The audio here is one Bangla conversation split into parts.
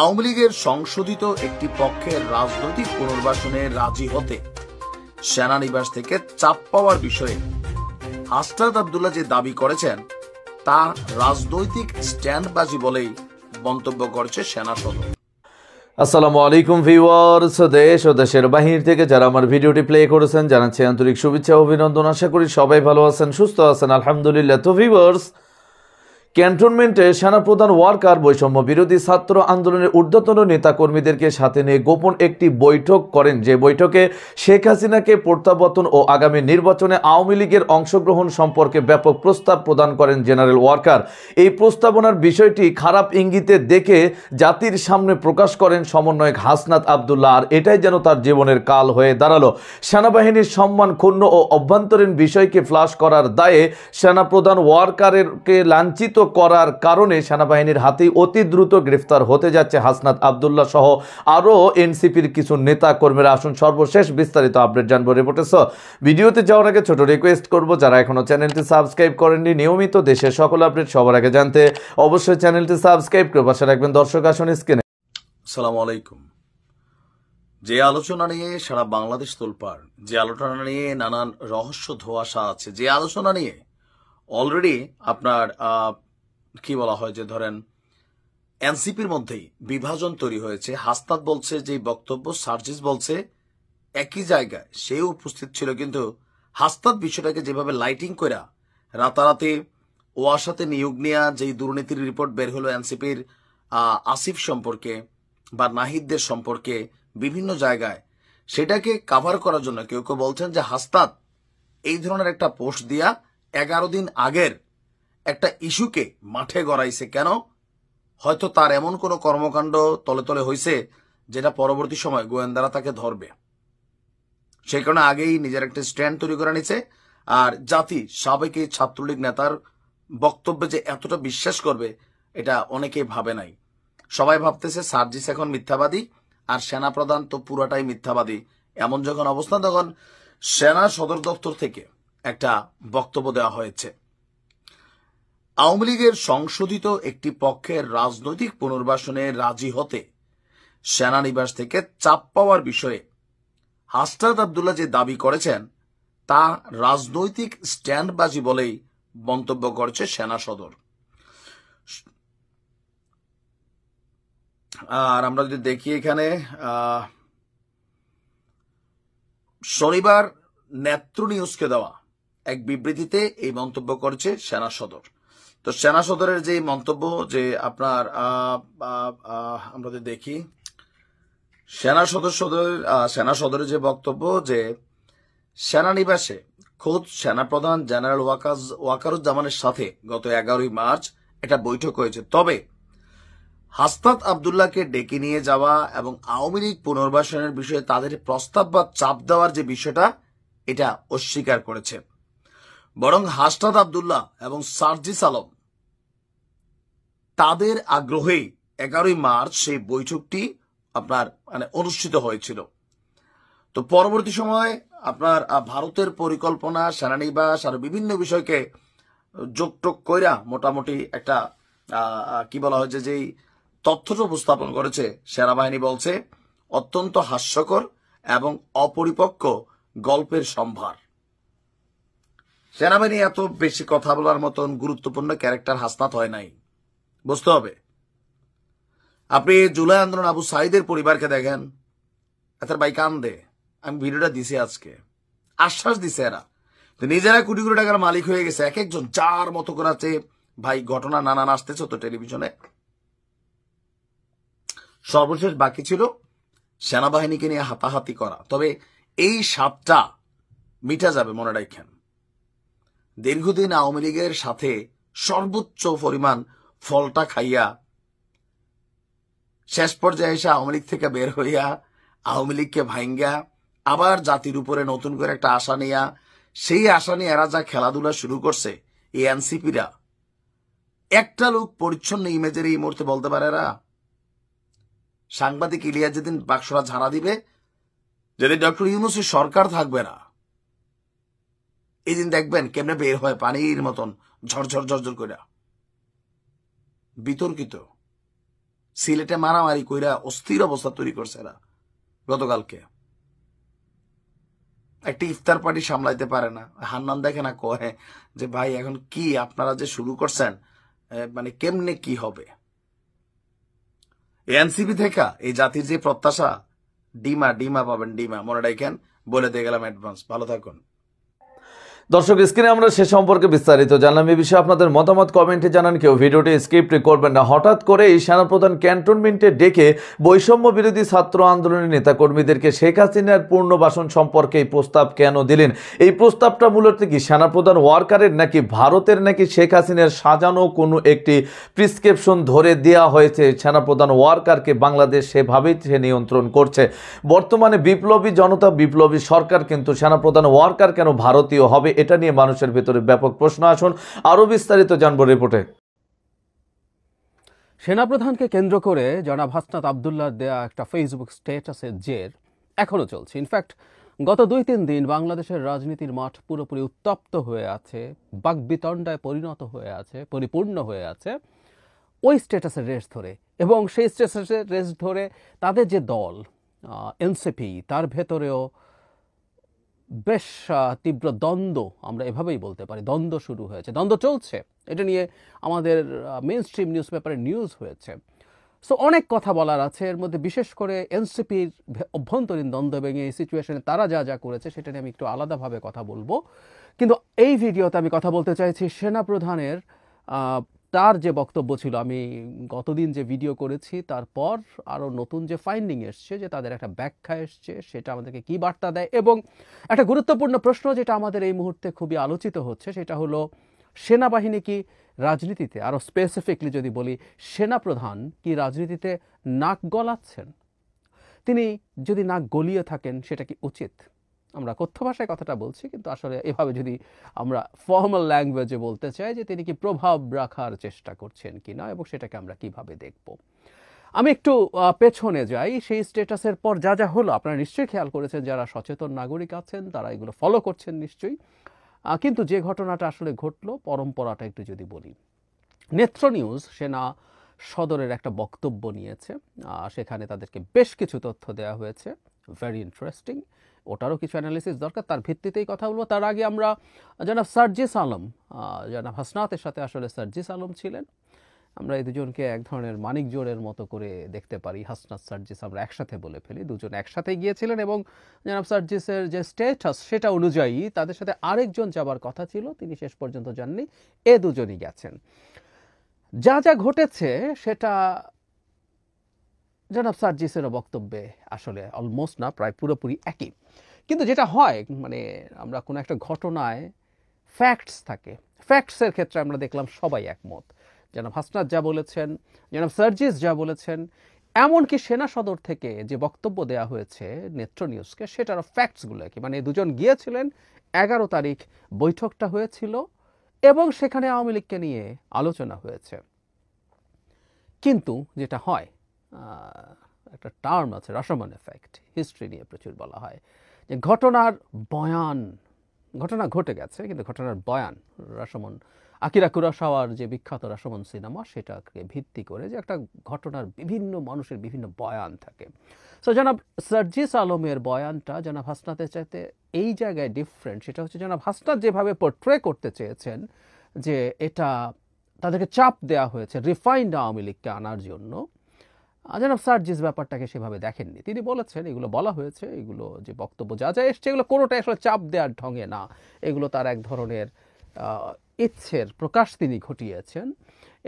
আওয়ামী লীগের সংশোধিত একটি পক্ষের রাজনৈতিক পুনর্বাসনে রাজি হতে সেনানিবাস থেকে চাপ পাওয়ার বিষয়ে হাসনাত আব্দুল্লাহ যে দাবি করেছেন তা রাজনৈতিক স্ট্যান্ডবাজি বলেই মন্তব্য করেছে সেনা সদর। আসসালামু আলাইকুম ভিউয়ার্স, দেশ ও দেশের বাহির থেকে যারা আমার ভিডিওটি প্লে করেছেন জানাচ্ছি আন্তরিক শুভেচ্ছা ও অভিনন্দন। আশা করি সবাই ভালো আছেন, সুস্থ আছেন, আলহামদুলিল্লাহ। তো ভিউয়ার্স, ক্যান্টনমেন্টে সেনাপ্রধান ওয়াকার বৈষম্য বিরোধী ছাত্র আন্দোলনের ঊর্ধ্বতন নেতাকর্মীদেরকে সাথে নিয়ে গোপন একটি বৈঠক করেন, যে বৈঠকে শেখ হাসিনাকে প্রত্যাবর্তন ও আগামী নির্বাচনে আওয়ামী লীগের অংশগ্রহণ সম্পর্কে ব্যাপক প্রস্তাব প্রদান করেন জেনারেল ওয়াকার। এই প্রস্তাবনার বিষয়টি খারাপ ইঙ্গিতে দেখে জাতির সামনে প্রকাশ করেন সমন্বয়ক হাসনাত আব্দুল্লাহ, আর এটাই যেন তার জীবনের কাল হয়ে দাঁড়ালো। সেনাবাহিনীর সম্মান ক্ষুণ্ণ ও অভ্যন্তরীণ বিষয়কে ফ্লাশ করার দায়ে সেনাপ্রধান ওয়াকারকে লাঞ্ছিত করার কারণে সেনাবাহিনীর হাতেই অতি দ্রুত গ্রেফতার হতে যাচ্ছে হাসনাত আব্দুল্লাহ সহ আরও এনসিপির কিছু নেতা কর্মীরা। আসুন সর্বশেষ বিস্তারিত আপডেট জানবো রিপোর্টে। ভিডিওতে যাওয়ার আগে ছোট রিকোয়েস্ট করব, যারা এখনো চ্যানেলটি সাবস্ক্রাইব করেননি, নিয়মিত দেশের সকল আপডেট সবার আগে জানতে অবশ্যই চ্যানেলটি সাবস্ক্রাইব করে পাশে রাখবেন। দর্শক আসুন স্ক্রিনে। আসসালামু আলাইকুম। যে আলোচনা নিয়ে সারা বাংলাদেশ তোলপাড়, যে আলোচনা নিয়ে নানান রহস্য ধোঁয়াশা আছে, যে আলোচনা নিয়ে অলরেডি আপনার কি বলা হয় যে ধরেন এনসিপির মধ্যেই বিভাজন তৈরি হয়েছে। হাসনাত বলছে যে বক্তব্য সার্জিস বলছে একই জায়গায় সেও উপস্থিত ছিল, কিন্তু হাসনাত বিষয়টাকে যেভাবে লাইটিং করা রাতারাতি ওয়াসাতে নিয়োগ নেওয়া যেই দুর্নীতির রিপোর্ট বের হলো এনসিপির আসিফ সম্পর্কে বা নাহিদদের সম্পর্কে বিভিন্ন জায়গায়, সেটাকে কাভার করার জন্য কেউ কেউ বলছেন যে হাসনাত এই ধরনের একটা পোস্ট দিয়া 11 দিন আগের একটা ইস্যুকে মাঠে গড়াইছে। কেন? হয়তো তার এমন কোনো কর্মকাণ্ড তলে তলে হয়েছে যেটা পরবর্তী সময় গোয়েন্দারা তাকে ধরবে, সেই কারণে আগেই নিজের একটা স্ট্যান্ড তৈরি করে নিছে। আর জাতি সাবেক এই ছাত্রলীগ নেতার বক্তব্যে যে এতটা বিশ্বাস করবে এটা অনেকেই ভাবে নাই। সবাই ভাবতেছে সার্জিস এখন মিথ্যাবাদী আর সেনাপ্রধান তো পুরাটাই মিথ্যাবাদী। এমন যখন অবস্থা, তখন সেনা সদর দপ্তর থেকে একটা বক্তব্য দেওয়া হয়েছে। আওয়ামী লীগের সংশোধিত একটি পক্ষের রাজনৈতিক পুনর্বাসনে রাজি হতে সেনানিবাস থেকে চাপ পাওয়ার বিষয়ে হাসনাত আব্দুল্লাহ যে দাবি করেছেন তা রাজনৈতিক স্ট্যান্ডবাজি বলেই মন্তব্য করেছে সেনা সদর। আর আমরা যদি দেখি এখানে শনিবার নেত্র নিউজকে দেওয়া এক বিবৃতিতে এই মন্তব্য করেছে সেনা সদর। তো সেনা সদরের যে মন্তব্য, যে আপনার আমরা যদি দেখি সেনা সদরের যে বক্তব্য, যে সেনানিবাসে খোদ সেনাপ্রধান জেনারেল ওয়াকারুজ্জামানের সাথে গত 11ই মার্চ একটা বৈঠক হয়েছে। তবে হাসনাত আব্দুল্লাহকে ডেকে নিয়ে যাওয়া এবং আওয়ামী লীগ পুনর্বাসনের বিষয়ে তাদের প্রস্তাব বা চাপ দেওয়ার যে বিষয়টা, এটা অস্বীকার করেছে। বরং হাসনাত আব্দুল্লাহ এবং সার্জিস আলম তাদের আগ্রহেই 11ই মার্চ সেই বৈঠকটি আপনার অনুষ্ঠিত হয়েছিল। তো পরবর্তী সময় আপনার ভারতের পরিকল্পনা, সেনানিবাস আর বিভিন্ন বিষয়কে যোগটোগ কইরা মোটামুটি একটা কি বলা হয়েছে, যেই তথ্যটা উপস্থাপন করেছে সেনাবাহিনী বলছে অত্যন্ত হাস্যকর এবং অপরিপক্ক গল্পের সম্ভার। সেনাবাহিনী এত বেশি কথা বলার মতন গুরুত্বপূর্ণ ক্যারেক্টার হাসনাত হয় নাই, বুঝতে হবে। আপনি জুলাই আন্দোলন আবু সাইদের পরিবারকে দেখেন, এদের ভাই কান্দে। আমি ভিডিওটা দিছি আজকে, আশ্বাস দিছে এরা নিজেরা কোটি কোটি টাকার মালিক হয়ে গেছে, এক একজন যার মতো করে আছে। ভাই ঘটনা নানান আসতেছে তো টেলিভিশনে। সর্বশেষ বাকি ছিল সেনাবাহিনীকে নিয়ে হাতাহাতি করা। তবে এই স্বাদটা মিটা যাবে, মনে রাখেন। দীর্ঘদিন আওয়ামী লীগের সাথে সর্বোচ্চ পরিমাণ ফলটা খাইয়া শেষ পর্যায়ে এসে আওয়ামী লীগ থেকে বের হইয়া আওয়ামী লীগকে ভাঙ্গা আবার জাতির উপরে নতুন করে একটা আশা নিয়া, সেই আশা নিয়ে এরা যা খেলাধুলা শুরু করছে, এই এনসিপিরা একটা লোক পরিচ্ছন্ন ইমেজের এই মুহূর্তে বলতে পারে এরা সাংবাদিক ইলিয়াস যেদিন বাক্সরা ঝাড়া দিবে, যেদিন ডক্টর ইউনূসের সরকার থাকবে না, এই দিন দেখবেন কেমনে বের হয় পানির মতন ঝরঝর ঝরঝর করে। বিতর্কিত সিলেটে মারামারি কইরা অস্থির অবস্থা তৈরি করছে এরা গতকালকে। একটা ইফতার পার্টি সামলাইতে পারে না। হান্নান দেখে না কহে যে ভাই এখন কি আপনারা যে শুরু করছেন, মানে কেমনে কি হবে। এনসিপি থেকে এই জাতির যে প্রত্যাশা, ডিমা ডিমা পাবেন, ডিমা মনে রাখেন, বলে দিয়ে গেলাম অ্যাডভান্স। ভালো থাকুন। দর্শক, স্ক্রিনে আমরা সে সম্পর্কে বিস্তারিত জানলাম। এই বিষয়ে আপনাদের মতামত কমেন্টে জানান। কেউ ভিডিওটি স্কিপ করবেন না। হঠাৎ করে এই সেনাপ্রধান ক্যান্টনমেন্টে ডেকে বৈষম্য বিরোধী ছাত্র আন্দোলনের নেতাকর্মীদেরকে শেখ হাসিনার পুনর্বাসন সম্পর্কে এই প্রস্তাব কেন দিলেন? এই প্রস্তাবটা মূলত কি সেনাপ্রধান ওয়ার্কারের নাকি ভারতের, নাকি শেখ হাসিনার সাজানো কোনো একটি প্রিসক্রিপশন ধরে দেওয়া হয়েছে? সেনাপ্রধান ওয়ার্কারকে বাংলাদেশ সেভাবেই সে নিয়ন্ত্রণ করছে। বর্তমানে বিপ্লবী জনতা, বিপ্লবী সরকার, কিন্তু সেনাপ্রধান ওয়ার্কার কেন ভারতীয় হবে? এটা নিয়ে মানুষের ভেতরে ব্যাপক প্রশ্ন। আসুন আরো বিস্তারিত জানবো রিপোর্টে। সেনাপ্রধানকে কেন্দ্র করে জনাব হাসনাত আবদুল্লাহর দেয়া একটা ফেসবুক স্ট্যাটাসের জের এখনো চলছে। ইনফ্যাক্ট গত 2-3 দিন বাংলাদেশের রাজনীতির মাঠ পুরোপুরি উত্তপ্ত হয়ে আছে, বাকবিতণ্ডায় পরিপূর্ণ হয়ে আছে ওই স্ট্যাটাসের রেস ধরে। এবং সেই স্ট্যাটাসের রেস ধরে তাদের যে দল এনসিপি, তার ভেতরেও বেশ তীব্র দ্বন্দ্ব, আমরা এভাবেই বলতে পারি, দ্বন্দ্ব শুরু হয়েছে, দ্বন্দ্ব চলছে। এটা নিয়ে আমাদের মেইন স্ট্রিম নিউজ পেপারে নিউজ হয়েছে। সো অনেক কথা বলার আছে। এর মধ্যে বিশেষ করে এনসিপির অভ্যন্তরীণ দ্বন্দ্ব এবং এই সিচুয়েশনে তারা যা যা করেছে সেটা নিয়ে আমি একটু আলাদাভাবে কথা বলবো। কিন্তু এই ভিডিওতে আমি কথা বলতে চাইছি সেনাপ্রধানের তার যে বক্তব্য ছিল। আমি গতদিন যে ভিডিও করেছি তারপর আরও নতুন যে ফাইন্ডিং এসছে, যে তাদের একটা ব্যাখ্যা এসছে, সেটা আমাদেরকে কী বার্তা দেয়। এবং একটা গুরুত্বপূর্ণ প্রশ্ন যেটা আমাদের এই মুহূর্তে খুবই আলোচিত হচ্ছে, সেটা হলো সেনাবাহিনী কি রাজনীতিতে, আরও স্পেসিফিকলি যদি বলি, সেনাপ্রধান কি রাজনীতিতে নাক গলাচ্ছেন? তিনি যদি নাক গলিয়ে থাকেন সেটা কি উচিত? আমরা কথ্য ভাষায় কথাটা বলছি, কিন্তু আসলে এভাবে যদি আমরা ফর্মাল ল্যাঙ্গুয়েজে বলতে চাই যে তিনি কি প্রভাব রাখার চেষ্টা করছেন কিনা, এবং সেটাকে আমরা কিভাবে দেখব। আমি একটু পেছনে যাই। সেই স্ট্যাটাসের পর যা যা হলো আপনারা নিশ্চয়ই খেয়াল করেছেন, যারা সচেতন নাগরিক আছেন তারা এগুলো ফলো করছেন নিশ্চয়ই। কিন্তু যে ঘটনাটা আসলে ঘটলো, পরম্পরাটা একটু যদি বলি। নেত্র নিউজ সেনা সদরের একটা বক্তব্য নিয়েছে, সেখানে তাদেরকে বেশ কিছু তথ্য দেওয়া হয়েছে, ভেরি ইন্টারেস্টিং। ওটারও কিছু অ্যানালিসিস দরকার, তার ভিত্তিতেই কথা বলবো। তার আগে আমরা জনাব সার্জিস আলম, জনাব হাসনাতের সাথে আসলে সার্জিস আলম ছিলেন। আমরা এই দুজনকে এক ধরনের মানিক জোড়ের মতো করে দেখতে পারি। হাসনাত সার্জিস আমরা একসাথে বলে ফেলি, দুজন একসাথে গিয়েছিলেন। এবং জনাব সার্জিসের যে স্ট্যাটাস সেটা অনুযায়ী তাদের সাথে আরেকজন যাবার কথা ছিল, তিনি শেষ পর্যন্ত যাননি, এ দুজনই গেছেন। যা যা ঘটেছে সেটা জনাব সার্জিসেরও বক্তব্যে আসলে অলমোস্ট না, প্রায় পুরোপুরি একই। কিন্তু যেটা হয়, মানে আমরা কোনো একটা ঘটনায় ফ্যাক্টস থাকে, ফ্যাক্টসের ক্ষেত্রে আমরা দেখলাম সবাই একমত। জনাব হাসনাত যা বলেছেন, জনাব সার্জিস যা বলেছেন, এমনকি সেনা সদর থেকে যে বক্তব্য দেওয়া হয়েছে নেত্র নিউজকে, সেটারও ফ্যাক্টসগুলো কি, মানে দুজন গিয়েছিলেন, 11 তারিখ বৈঠকটা হয়েছিল এবং সেখানে আওয়ামী লীগকে নিয়ে আলোচনা হয়েছে। কিন্তু যেটা হয়, একটা টার্ম আছে রাশামন এফেক্ট, হিস্ট্রি নিয়ে প্রচুর বলা হয়, যে ঘটনার বয়ান, ঘটনা ঘটে গেছে কিন্তু ঘটনার বয়ান, রাশামন আকিরা কুরাসাওয়ার যে বিখ্যাত রাশামন সিনেমা, সেটাকে ভিত্তি করে যে একটা ঘটনার বিভিন্ন মানুষের বিভিন্ন বয়ান থাকে। সো জনাব সার্জিস আলমের বয়ানটা জনাব হাসনাতের চাইতে এই জায়গায় ডিফারেন্ট। সেটা হচ্ছে জনাব হাসনাত যেভাবে পোর্ট্রে করতে চেয়েছেন যে এটা তাদেরকে চাপ দেওয়া হয়েছে রিফাইন্ড আওয়ামী লীগকে আনার জন্য, জনাব সার্জিস ব্যাপারটাকে সেভাবে দেখেননি। তিনি বলেছেন, এগুলো বলা হয়েছে, এগুলো যে বক্তব্য যা যা এসছে, এগুলো কোনোটাই আসলে চাপ দেওয়ার ঢঙে না, এগুলো তার এক ধরনের ইচ্ছের প্রকাশ তিনি ঘটিয়েছেন।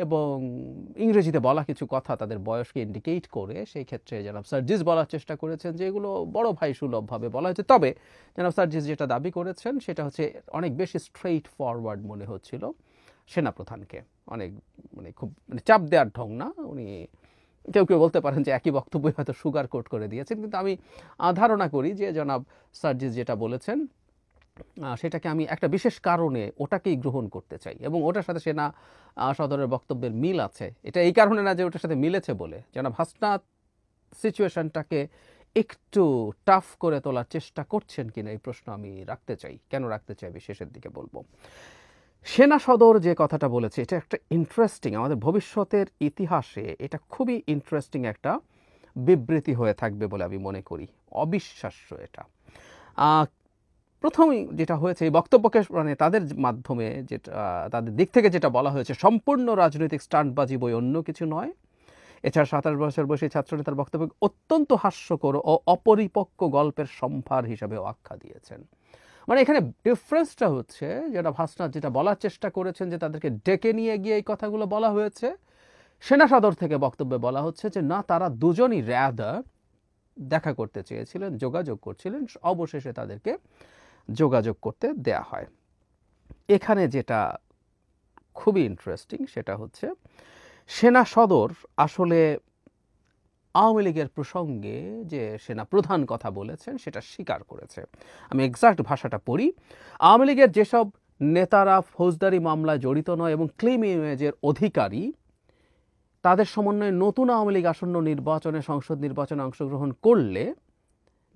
এবং ইংরেজিতে বলা কিছু কথা তাদের বয়সকে ইন্ডিকেট করে, সেই ক্ষেত্রে জনাব সার্জিস বলার চেষ্টা করেছেন যে এগুলো বড় ভাই সুলভভাবে বলা হয়েছে। তবে জনাব সার্জিস যেটা দাবি করেছেন সেটা হচ্ছে অনেক বেশি স্ট্রেইট ফরওয়ার্ড মনে হচ্ছিল সেনাপ্রধানকে, অনেক মানে খুব মানে চাপ দেওয়ার ঢং না। উনি কেউ কেউ বলতে পারেন যে একই বক্তব্যই হয়তো সুগার কোট করে দিয়েছেন, কিন্তু আমি ধারণা করি যে জনাব সার্জিস যেটা বলেছেন সেটাকে আমি একটা বিশেষ কারণে ওটাকেই গ্রহণ করতে চাই, এবং ওটার সাথে সেনা সদরের বক্তব্যের মিল আছে। এটা এই কারণে না যে ওটার সাথে মিলেছে বলে। জনাব হাসনাত সিচুয়েশনটাকে একটু টাফ করে তোলার চেষ্টা করছেন কিনা, এই প্রশ্ন আমি রাখতে চাই। কেন রাখতে চাই আমি শেষের দিকে বলবো। সেনা সদর যে কথাটা বলেছে এটা একটা ইন্টারেস্টিং, আমাদের ভবিষ্যতের ইতিহাসে এটা খুবই ইন্টারেস্টিং একটা বিবৃতি হয়ে থাকবে বলে আমি মনে করি। অবিশ্বাস্য এটা। প্রথমেই যেটা হয়েছে এই বক্তব্যকে মানে তাদের মাধ্যমে যেটা তাদের দিক থেকে যেটা বলা হয়েছে, সম্পূর্ণ রাজনৈতিক স্টান্টবাজি বই অন্য কিছু নয়। এছাড়া 27 বছর বয়সী ছাত্রনেতার বক্তব্য অত্যন্ত হাস্যকর ও অপরিপক্ক গল্পের সম্ভার হিসাবেও আখ্যা দিয়েছেন। মানে এখানে ডিফারেন্সটা হচ্ছে যেটা ভাসনাথ যেটা বলার চেষ্টা করেছেন যে তাদেরকে ডেকে নিয়ে গিয়ে এই কথাগুলো বলা হয়েছে, সেনা সদর থেকে বক্তব্যে বলা হচ্ছে যে না, তারা দুজনই র্যাদার দেখা করতে চেয়েছিলেন, যোগাযোগ করছিলেন, অবশেষে তাদেরকে যোগাযোগ করতে দেয়া হয়। এখানে যেটা খুবই ইন্টারেস্টিং সেটা হচ্ছে সেনা সদর আসলে আওয়ামী লীগের প্রসঙ্গে যে সেনা প্রধান কথা বলেছেন সেটা স্বীকার করেছে। আমি এক্সাক্ট ভাষাটা পড়ি। আওয়ামী লীগের যেসব নেতারা ফৌজদারি মামলায় জড়িত নয় এবং ক্লেম ইমেজের অধিকারী, তাদের সমন্বয়ে নতুন আওয়ামী লীগ আসন্ন নির্বাচনে, সংসদ নির্বাচনে অংশগ্রহণ করলে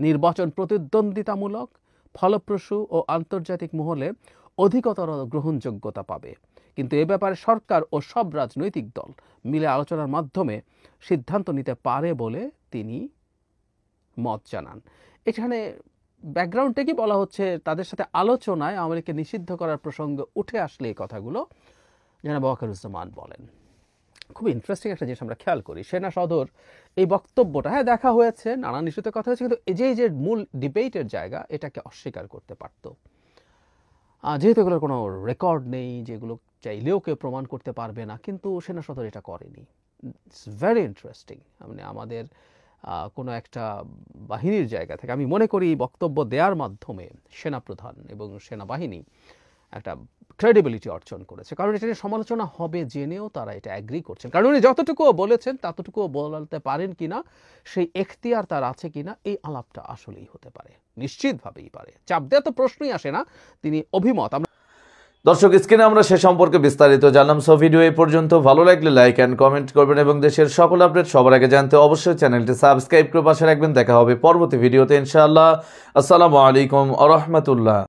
নির্বাচন প্রতিদ্বন্দ্বিতামূলক, ফলপ্রসূ ও আন্তর্জাতিক মহলে অধিকতর গ্রহণযোগ্যতা পাবে। কিন্তু এ ব্যাপারে সরকার ও সব রাজনৈতিক দল মিলে আলোচনার মাধ্যমে সিদ্ধান্ত নিতে পারে বলে তিনি মত জানান। এখানে ব্যাকগ্রাউন্ডে কি বলা হচ্ছে, তাদের সাথে আলোচনায় আওয়ামী লীগকে নিষিদ্ধ করার প্রসঙ্গ উঠে আসলে এই কথাগুলো জনাব ওয়াকারুজ্জামান বলেন। খুব ইন্টারেস্টিং একটা জিনিস আমরা খেয়াল করি, সেনা সদর এই বক্তব্যটা, হ্যাঁ দেখা হয়েছে, নানান ইস্যুতে কথা হয়েছে, কিন্তু এই যে মূল ডিবেটের জায়গা এটাকে অস্বীকার করতে পারত। যেহেতু এগুলোর কোনো রেকর্ড নেই, যেগুলো চাইলেও কেউ প্রমাণ করতে পারবে না, কিন্তু সেনা সদর এটা করেনি। It's very interesting. মানে আমাদের কোনো একটা বাহিনীর জায়গা থেকে আমি মনে করি বক্তব্য দেওয়ার মাধ্যমে সেনাপ্রধান এবং সেনাবাহিনী একটা ক্রেডিবিলিটি অর্জন করেছে, কারণ এটা নিয়ে সমালোচনা হবে জেনেও তারা এটা অ্যাগ্রি করছেন। কারণ উনি যতটুকুও বলেছেন ততটুকুও বলতে পারেন কিনা, সেই এখতিয়ার তার আছে কিনা, এই আলাপটা আসলেই হতে পারে, নিশ্চিতভাবেই পারে। চাপ দেওয়া তো প্রশ্নই আসে না, তিনি অভিমত। দর্শক, স্ক্রিনে আমরা সে সম্পর্কে বিস্তারিত জানলাম। সো ভিডিও এই পর্যন্ত। ভালো লাগলে লাইক অ্যান্ড কমেন্ট করবেন এবং দেশের সকল আপডেট সবার আগে জানতে অবশ্যই চ্যানেলটি সাবস্ক্রাইব করে পাশে রাখবেন। দেখা হবে পরবর্তী ভিডিওতে ইনশাআল্লাহ। আসসালামু আলাইকুম ওয়া রাহমাতুল্লাহ।